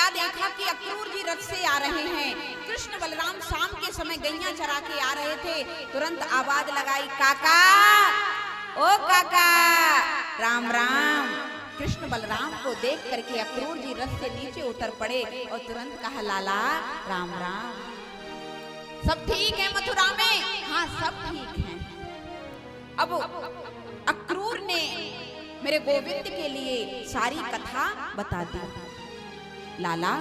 क्या देखा कि अक्रूर जी रथ से आ रहे हैं। कृष्ण बलराम शाम के समय गैया चरा के आ रहे थे। तुरंत आवाज लगाई, काका, ओ काका, राम राम। कृष्ण बलराम को देख करके अक्रूर जी रथ से नीचे उतर पड़े और तुरंत कहा, लाला राम राम, सब ठीक है मथुरा में? हाँ सब ठीक है। अब अक्रूर ने मेरे गोविंद के लिए सारी कथा बता दी। लाला,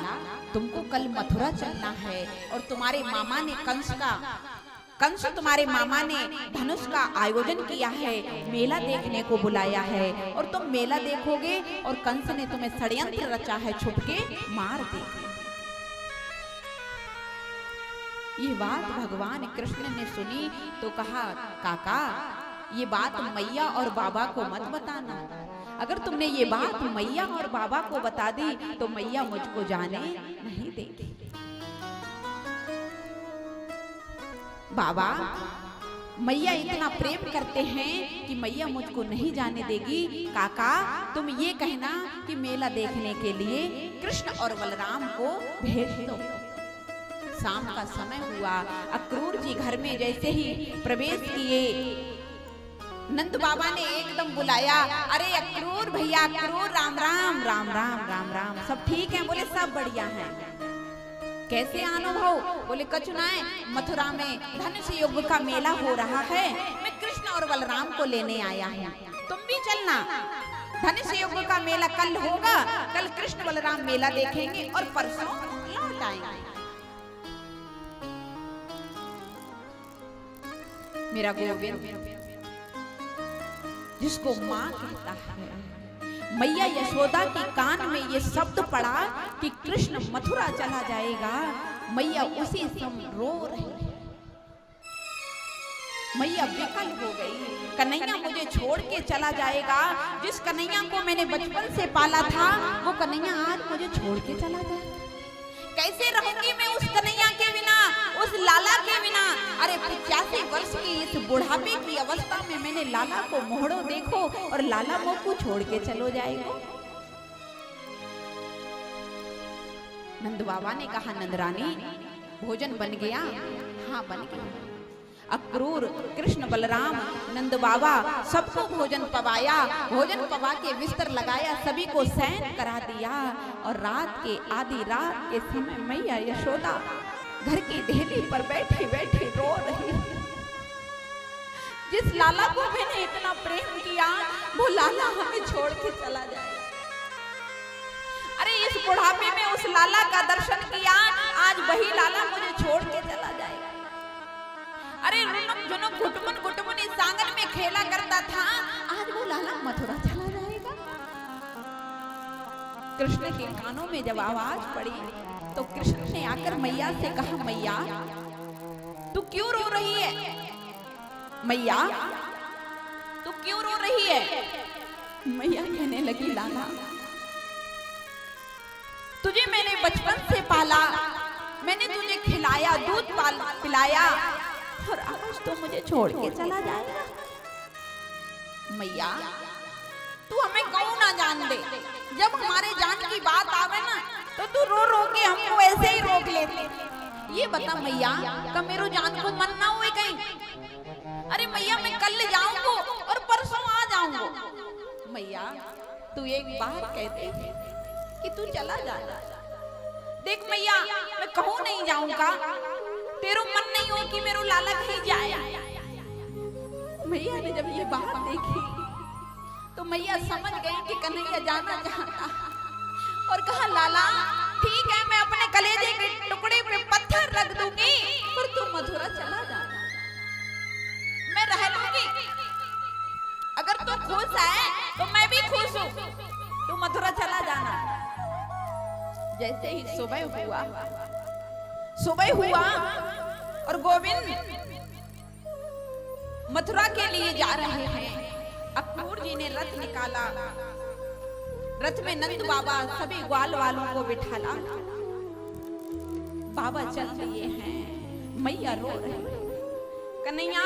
तुमको कल मथुरा चलना है और तुम्हारे मामा ने कंस तुम्हारे मामा ने धनुष का आयोजन किया है, मेला देखने को बुलाया है और तुम मेला देखोगे और कंस ने तुम्हें षड्यंत्र रचा है, छुप के मार देगा। ये बात भगवान कृष्ण ने सुनी तो कहा, काका, ये बात मैया और बाबा को मत बताना। अगर तुमने ये बात मैया और बाबा को बता दी तो मैया मुझको जाने नहीं देगी। बाबा, मैया इतना प्रेम करते हैं कि मैया मुझको नहीं जाने देगी। काका, तुम ये कहना कि मेला देखने के लिए कृष्ण और बलराम को भेज दो। शाम का समय हुआ। अक्रूर जी घर में जैसे ही प्रवेश किए, नंद बाबा ने एकदम बुलाया, अरे अक्रूर भैया, अक्रूर, राम राम, राम राम, राम राम, सब ठीक है? बोले सब बढ़िया है। कैसे अनुभव? बोले कछु नाय, मथुरा में धनुष युग का मेला हो रहा है, मैं कृष्ण और बलराम को लेने आया हूँ, तुम भी चलना। धनुष युग का मेला कल होगा, कल कृष्ण बलराम मेला देखेंगे और परसों लौट आएंगे। मेरा गोविंद जिसको माँ कहता है, मैया यशोदा के कान में ये शब्द पड़ा कि कृष्ण मथुरा चला जाएगा। मैया उसी समय रो रही है। मैया विकल हो गई। कन्हैया मुझे छोड़ के चला जाएगा। जिस कन्हैया को मैंने बचपन से पाला था, वो कन्हैया आज मुझे छोड़ के चला जाएगा। कैसे रहूंगी मैं उस कन्हैया के बिना, उस लाला के बिना? अरे 85 वर्ष की इस बुढ़ापे की अवस्था में मैंने लाला को मोहड़ो देखो और लाला मुझ को छोड़ के चलो जाएगा। नंद बाबा ने कहा, नंदरानी भोजन बन गया? हाँ बन गया। अक्रूर, कृष्ण बलराम, नंद बाबा सबको भोजन पवाया। भोजन पवा के बिस्तर लगाया, सभी को शयन करा दिया और रात के आधी रात के समय मैया यशोदा घर की देहली पर बैठे बैठे रो रही। जिस लाला को मैंने इतना प्रेम किया, वो लाला हमें छोड़ के चला जाए। अरे इस बुढ़ापे में उस लाला का दर्शन किया, आज वही लाला मुझे छोड़ के चला जाएगा। अरे रुनुक झुनुक घुटमुन घुटमुन इस आंगन में खेला करता था, आज वो लाला मथुरा चला जाएगा। कृष्ण के कानों में जब आवाज पड़ी तो कृष्ण ने आकर मैया से कहा, मैया तू क्यों रो रही है? मैया तू क्यों रो रही है? मैया कहने लगी, लाला तुझे मैंने बचपन से पाला, मैंने तुझे खिलाया, दूध पिलाया और आज तो मुझे छोड़ के चला जाएगा। मैया तू हमें कहूं ना जान दे, जब हमारे जान की बात आवे ना तो तू रो रो के हमको ऐसे ही रोक लेते। ये बता मैया, का मेरो जान को मन ना हुए कहीं? अरे मैया मैं कल जाऊंगा और परसों आ जाऊंगा। मैया तू एक बार कहते कि तू चला जा। देख मैया, मैं कहूं नहीं जाऊंगा, तेरो मन नहीं हो कि मेरो लाला कहीं जाए। मैया ने जब ये बात देखी तो मैया समझ गई कि कन्हैया जाना चाहता और कहा, लाला ठीक है, मैं अपने कलेजे के टुकड़े पे पत्थर रख दूंगी पर तू मथुरा चला जाना, मैं रह लूंगी। अगर तू खुश है तो मैं भी खुश हूँ, तू मथुरा चला जाना। जैसे ही सुबह हुआ और गोविंद मथुरा के लिए जा रहे हैं। अक्रूर जी ने रथ निकाला, रथ में नंद बाबा सभी ग्वाल वालों को बिठाला। बाबा चल लिए हैं, मैया रो रही। कन्हैया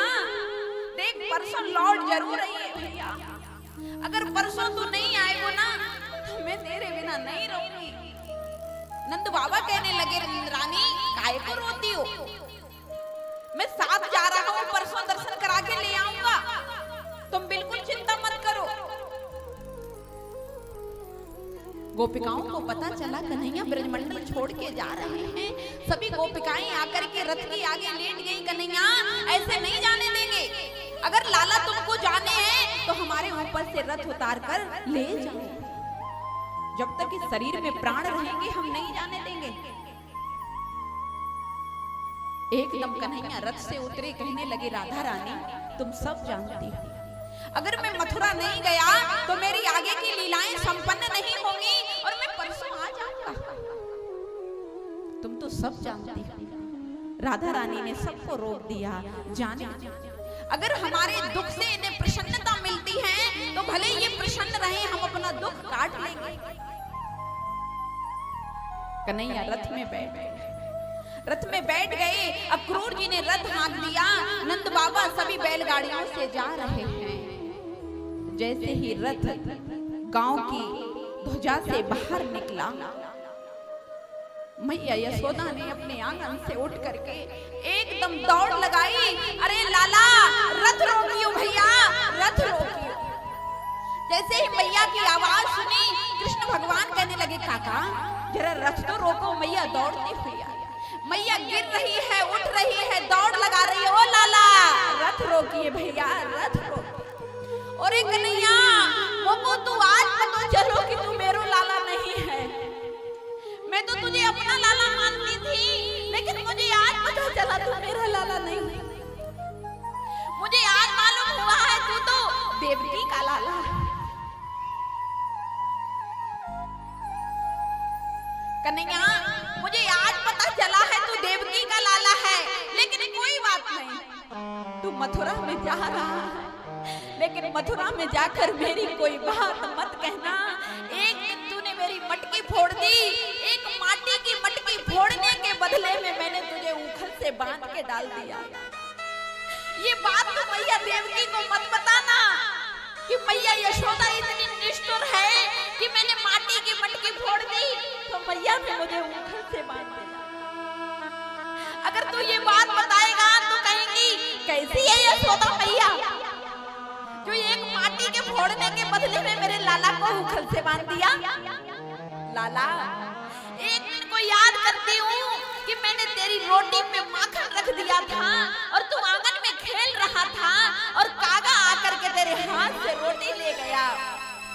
देख, परसों लौट जरूर रही है भैया, अगर परसों तू नहीं आए हो ना तो मैं तेरे बिना नहीं रहूंगी। नंद बाबा कहने लगे रानी काहे को रोती हो, मैं साथ जा रहा हूँ, परसों दर्शन करा के ले आऊंगा, तुम बिल्कुल चिंता मत करो। गोपिकाओं को पता चला कन्हैया ब्रजमंडल छोड़ के जा रहे हैं। सभी गोपिकाएं आकर के रथ के आगे लेट गई। कन्हैया ऐसे नहीं जाने देंगे, अगर लाला तुमको जाने हैं तो हमारे ऊपर से रथ उतार कर ले जाओ, जब तक इस शरीर में प्राण रहेंगे हम नहीं जाने देंगे। एकदम कन्हैया रथ से उतरे, कहने लगे राधा रानी तुम सब जानती हो, अगर मैं मथुरा नहीं गया तो मेरी आगे की लीलाएं संपन्न नहीं होंगी और मैं परसों आ जाऊंगा। तुम तो सब जानती हो। राधा रानी ने सबको रोक दिया, जाने अगर हमारे दुख से इन्हें प्रसन्नता मिलती है तो भले ये प्रसन्न रहे, हम अपना दुख काट लेंगे। कन्हैया रथ में बैठ गए। अक्रूर जी ने रथ हाँक दिया। नंद बाबा सभी बैलगाड़ियों से जा रहे हैं। जैसे ही रथ गांव की ध्वजा से बाहर निकला, मैया यशोदा ने अपने आंगन से उठ करके एकदम दौड़ लगाई, अरे लाला रथ रोकियो भैया, रथ रोकियो। जैसे ही मैया की आवाज सुनी, कृष्ण भगवान कहने लगे काका जरा रथ तो रोको। मैया दौड़ती हुई आई, मैया गिर रही है, उठ रही है, दौड़ लगा रही है, ओ लाला रथ रोकिए भैया, रथ रोकिए। और कन्हैया मोको तू आज पता चलो कि तू मेरो लाला नहीं है, मैं तो तुझे अपना लाला मानती थी, लेकिन मुझे आज पता चला तू मेरा लाला नहीं है। मुझे आज मालूम हुआ है तू तो देवकी का लाला है। कन्हैया मुझे आज पता चला है तू देवकी का लाला है, लेकिन कोई बात नहीं, तू मथुरा में जा रहा है, लेकिन मथुरा में जाकर मेरी कोई बात मत कहना। एक दिन तूने मेरी मटकी फोड़ दी, एक माटी की मटकी फोड़ने के बदले में मैंने तुझे ऊखल से बांध के डाल दिया। ये बात तो मैया देवकी को मत बताना कि मैया यशोदा इतनी निष्ठुर है कि मैंने माटी की मटकी फोड़ दी तो मैया ने मुझे ऊखल से बांध दिया। अगर तू ये बात बताएगा तो कहेंगी कैसी है यशोदा मैया जो एक माटी के फोड़ने के बदले में मेरे लाला को ऊखल से बांध दिया। लाला एक दिन को याद करती हूँ कि मैंने तेरी रोटी पे माखन रख दिया था और तू आंगन में खेल रहा था और कागा आकर के तेरे हाथ से रोटी ले गया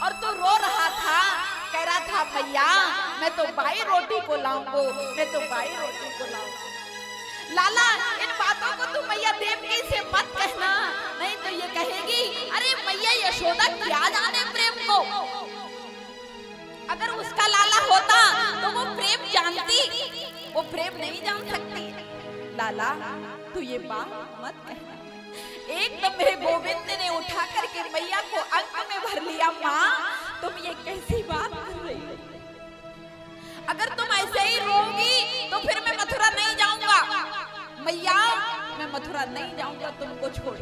और तू रो रहा था, कह रहा था भैया मैं तो बाई रोटी को लाऊंगा, मैं तो बाई रोटी को लाऊंगा। लाला इन बातों को तू मैया देवकी से मत कहना, नहीं तो ये कहेगी अरे मैया यशोदा क्या जाने प्रेम को, अगर उसका लाला होता तो वो प्रेम जानती, वो प्रेम नहीं जान सकती। लाला तू ये बात मत कहना। एकदम मेरे गोविंद ने उठा करके मैया को अंक में भर लिया। माँ तुम ये कैसी बात कर रही हो, अगर तुम ऐसे ही रोगी तो फिर मैं मथुरा नहीं जाऊंगा। मैया मैं मथुरा नहीं जाऊंगा तुमको छोड़।